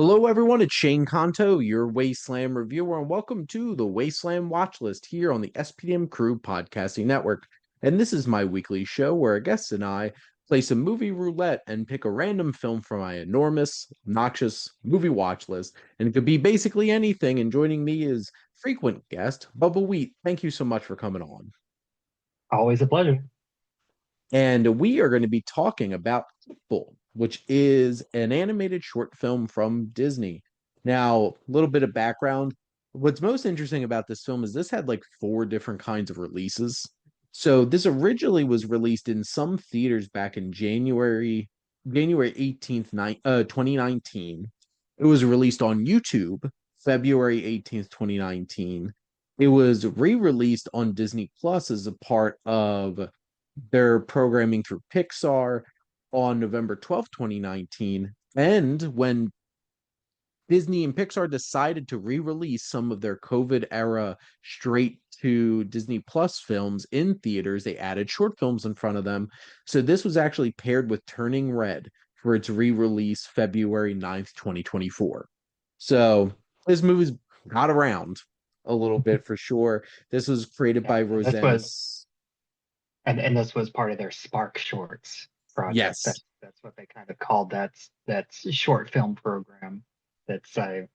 Hello, everyone. It's Shane Conto, your Wasteland reviewer, and welcome to the Wasteland Watchlist here on the SPM Crew Podcasting Network. And this is my weekly show where a guest and I play some movie roulette and pick a random film from my enormous, obnoxious movie watch list. And it could be basically anything. And joining me is frequent guest Bubbawheat. Thank you so much for coming on. Always a pleasure. And we are going to be talking about Kitbull, which is an animated short film from Disney. Now, a little bit of background. What's most interesting about this film is this had like four different kinds of releases. So this originally was released in some theaters back in January 18th, 2019. It was released on YouTube February 18th, 2019. It was re-released on Disney Plus as a part of their programming through Pixar on November 12th, 2019. And when Disney and Pixar decided to re-release some of their COVID era straight to Disney Plus films in theaters, they added short films in front of them. So this was actually paired with Turning Red for its re-release February 9th, 2024. So this movie's got around a little bit for sure. This was created Yeah, by and this Rosanna. was this was part of their Spark Shorts project. Yes. That's what they kind of called that short film program. That's I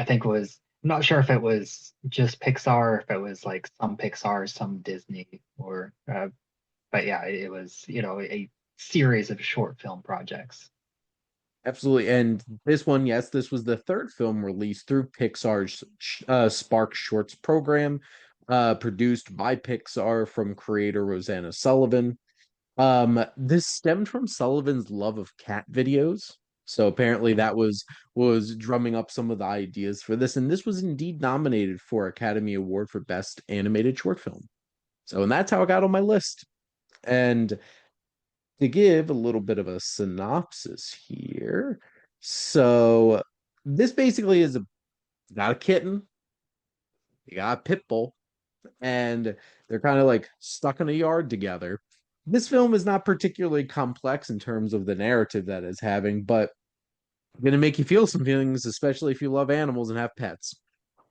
think was I'm not sure if it was just Pixar, or if it was like some Pixar, some Disney, or but yeah, it was a series of short film projects. Absolutely. And this one, yes, this was the third film released through Pixar's Spark Shorts program, produced by Pixar from creator Rosanna Sullivan. This stemmed from Sullivan's love of cat videos. So apparently that was drumming up some of the ideas for this, and this was indeed nominated for Academy Award for Best Animated Short Film. So, and that's how it got on my list. And to give a little bit of a synopsis here. So this basically is you got a kitten, you got a pit bull, and they're kind of like stuck in a yard together. This film is not particularly complex in terms of the narrative that it's having, but going to make you feel some feelings, especially if you love animals and have pets.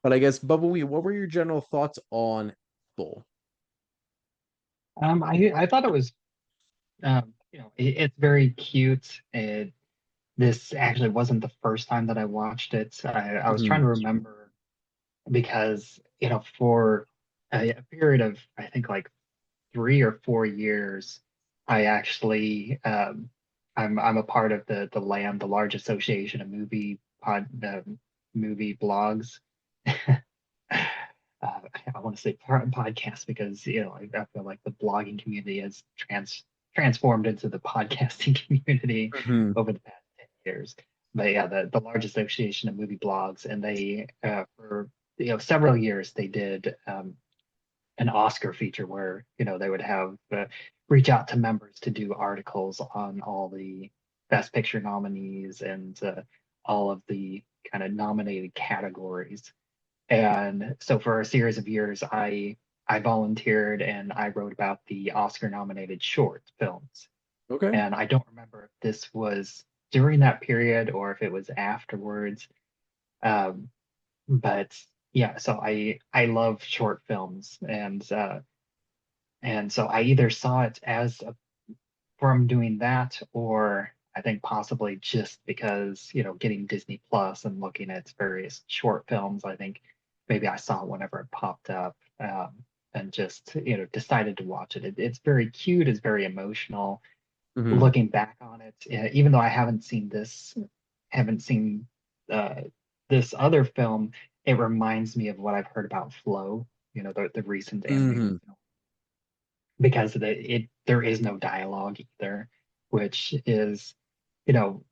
But I guess, Bubba, what were your general thoughts on Bull? I thought it was it's very cute. This actually wasn't the first time that I watched it. I was trying Mhm. to remember because for a period of I think like 3 or 4 years, I actually I'm a part of the LAM, the Large Association of Movie Blogs. I want to say podcast because I feel like the blogging community has transformed into the podcasting community Mhm. over the past 10 years. But yeah, the large association of movie blogs, and they for several years they did an Oscar feature where they would have reach out to members to do articles on all the Best Picture nominees and all of the kind of nominated categories. And so for a series of years, I volunteered and I wrote about the Oscar nominated short films. Okay. And I don't remember if this was during that period or if it was afterwards. Um, but yeah, so I love short films, and so I either saw it as from doing that, or I think possibly just because getting Disney Plus and looking at various short films, I think maybe I saw it whenever it popped up, and just decided to watch it. It's very cute, it's very emotional. Mhm. Looking back on it, even though I haven't seen uh, this other film, it reminds me of what I've heard about Flow, the recent animated Mhm. film, because there is no dialogue either, which is, you know,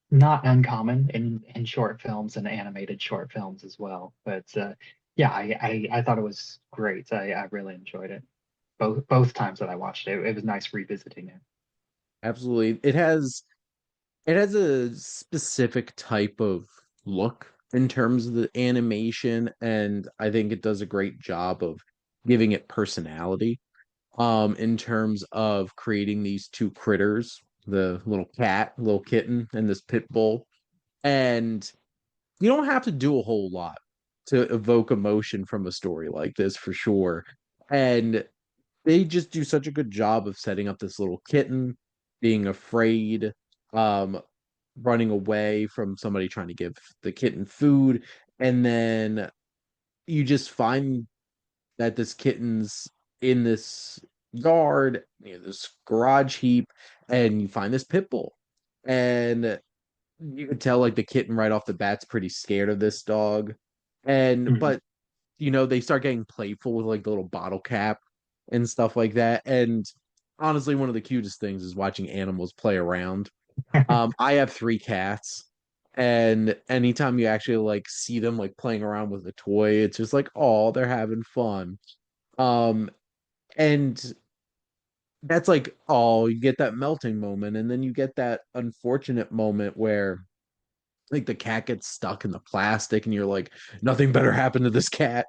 not uncommon in short films and animated short films as well. But yeah, I thought it was great. I really enjoyed it both times that I watched it. It was nice revisiting it. Absolutely. It has a specific type of look in terms of the animation, and I think it does a great job of giving it personality. In terms of creating these two critters, the little cat, little kitten, and this pit bull. And you don't have to do a whole lot to evoke emotion from a story like this for sure. And they just do such a good job of setting up this little kitten being afraid, um, running away from somebody trying to give the kitten food, and then you just find that this kitten's in this yard, this garage heap, and you find this pit bull. And you could tell like the kitten right off the bat's pretty scared of this dog. And Mhm. but they start getting playful with like the little bottle cap and stuff like that. And honestly, one of the cutest things is watching animals play around. I have three cats, and anytime you actually like see them like playing around with a toy, it's just like, oh, they're having fun. Um, and that's like, oh, you get that melting moment, and then you get that unfortunate moment where like the cat gets stuck in the plastic, and you're like, nothing better happened to this cat.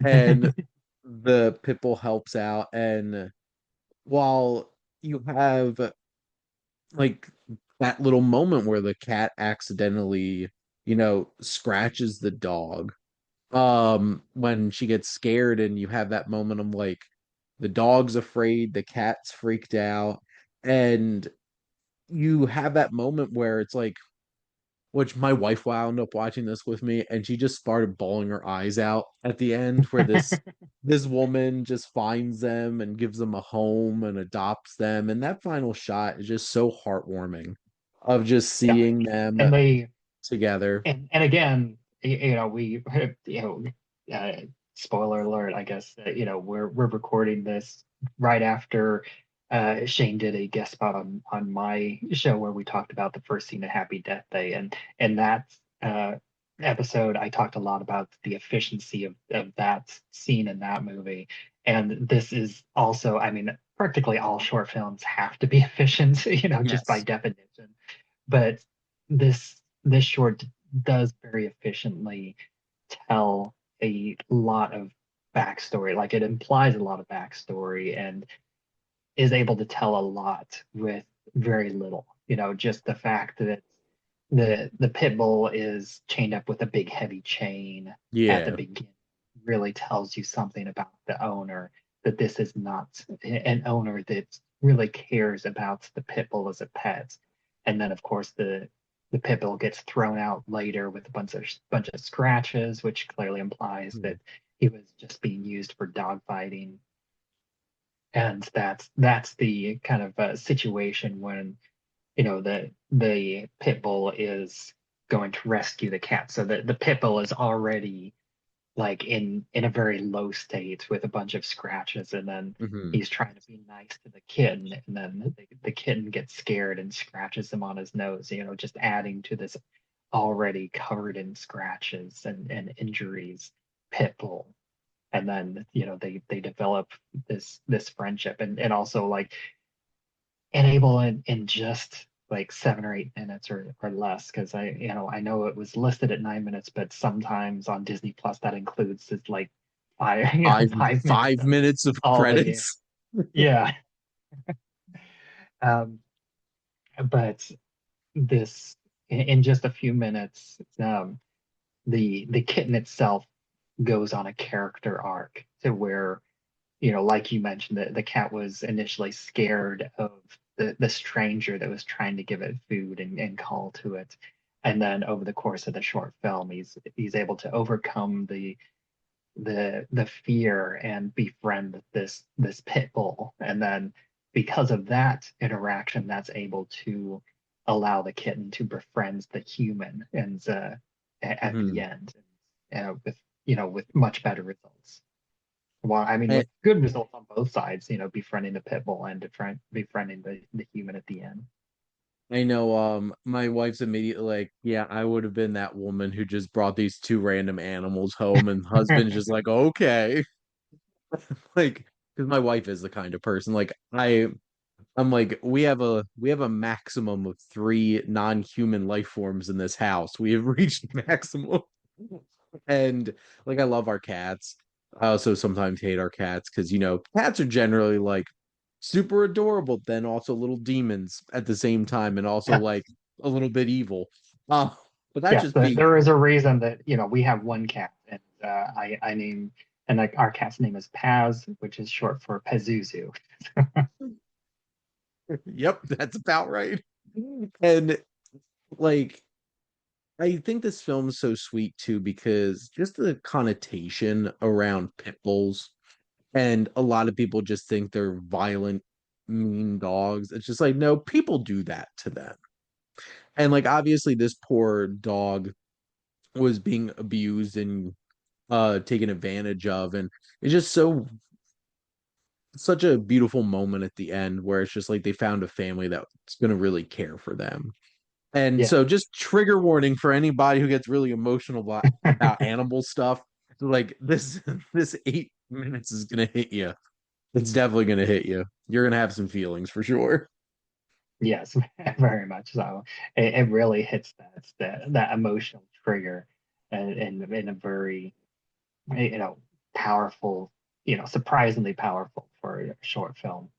And the pit bull helps out, and while you have like that little moment where the cat accidentally, scratches the dog, when she gets scared, and you have that moment of like the dog's afraid, the cat's freaked out, and you have that moment where it's like, which my wife wound up watching this with me, and she just started bawling her eyes out at the end, where this woman just finds them and gives them a home and adopts them, and that final shot is just so heartwarming of just Yeah, seeing them and they together. and again, we uh, spoiler alert, I guess, we're recording this right after Shane did a guest spot on my show where we talked about the first scene of Happy Death Day, and that uh, episode I talked a lot about the efficiency of that scene in that movie, and this is also, I mean, practically all short films have to be efficient, just by Yes. definition, but this short does very efficiently tell a lot of backstory. Like it implies a lot of backstory and is able to tell a lot with very little. Just the fact that the pit bull is chained up with a big heavy chain at the Yeah. beginning really tells you something about the owner, that this is not an owner that really cares about the pit bull as a pet. And then of course the pit bull gets thrown out later with a bunch of scratches, which clearly implies that he was just being used for dog fighting. And that's the kind of situation when the pit bull is going to rescue the cat. So the pit bull is already like in a very low state with a bunch of scratches, and then Hmm. he's trying to be nice to the kitten, and then the kitten gets scared and scratches him on his nose, just adding to this already covered in scratches and injuries pit bull. And then they develop this friendship, and also like enable in just like 7 or 8 minutes or less, because I know it was listed at 9 minutes, but sometimes on Disney Plus that includes this like five Five 5 minutes five of minutes of all the credits. yeah. um but this in just a few minutes, the kitten itself goes on a character arc to where, like you mentioned, the cat was initially scared of the stranger that was trying to give it food and call to it. And then over the course of the short film, he's able to overcome the fear and befriend this pit bull. And then because of that interaction, that's able to allow the kitten to befriend the human, and at the Hmm. end, with with much better results. Well, I mean, And with good results on both sides, befriending the pit bull and befriending the human at the end. I know my wife's immediately like, yeah, I would have been that woman who just brought these two random animals home, and husband's just like, okay. Like, because my wife is the kind of person like I'm like, we have a maximum of three non-human life forms in this house. We have reached maximum. And like I love our cats. I also sometimes hate our cats because cats are generally like super adorable, then also little demons at the same time, and also Yeah. like a little bit evil. Uh, but that Yes, just be there is a reason that we have one cat, and I name and like our cat's name is Paz, which is short for Pazuzu. yep, that's about right. And like I think this film is so sweet too because just the connotation around pit bulls, and a lot of people just think they're violent, mean dogs. It's just like, no, people do that to them. And like obviously this poor dog was being abused and taken advantage of, and it's just such a beautiful moment at the end where it's just like they found a family that's going to really care for them. And Yeah. so just trigger warning for anybody who gets really emotional about animal stuff. Like this this 8 minutes is gonna hit you. It's definitely gonna hit you. You're gonna have some feelings for sure. Yes, very much so. It really hits that emotional trigger, and in a very powerful, surprisingly powerful for a short film.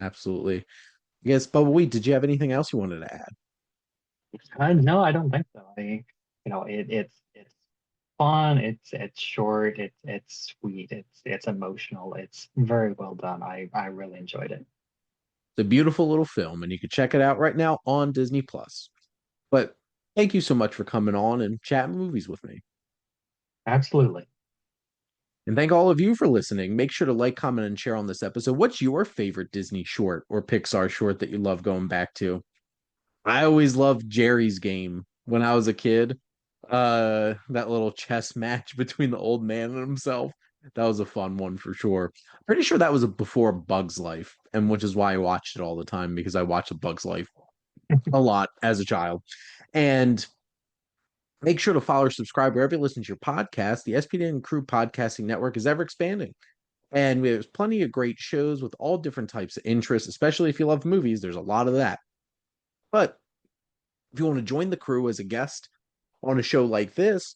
Absolutely. Yes, but wait, did you have anything else you wanted to add? No, I don't think so. It's fun. It's short. It's sweet. It's emotional. It's very well done. I really enjoyed it. It's a beautiful little film, and you can check it out right now on Disney Plus. But thank you so much for coming on and chatting movies with me. Absolutely. And thank all of you for listening. Make sure to like, comment, and share on this episode. What's your favorite Disney short or Pixar short that you love going back to? I always loved Jerry's Game when I was a kid. That little chess match between the old man and himself. That was a fun one for sure. Pretty sure that was before Bug's Life, and which is why I watched it all the time because I watched a Bug's Life a lot as a child. And make sure to follow or subscribe wherever you listen to your podcast. The SPN Crew Podcasting Network is ever expanding. And there's plenty of great shows with all different types of interests, especially if you love movies. There's a lot of that. But if you want to join the crew as a guest on a show like this,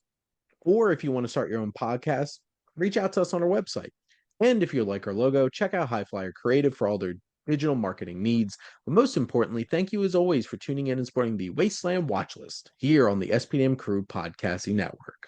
or if you want to start your own podcast, reach out to us on our website. And if you like our logo, check out HiFlyer Creative for all their digital marketing needs. But most importantly, thank you as always for tuning in and supporting the Wasteland Watchlist here on the SPDM Crew Podcasting Network.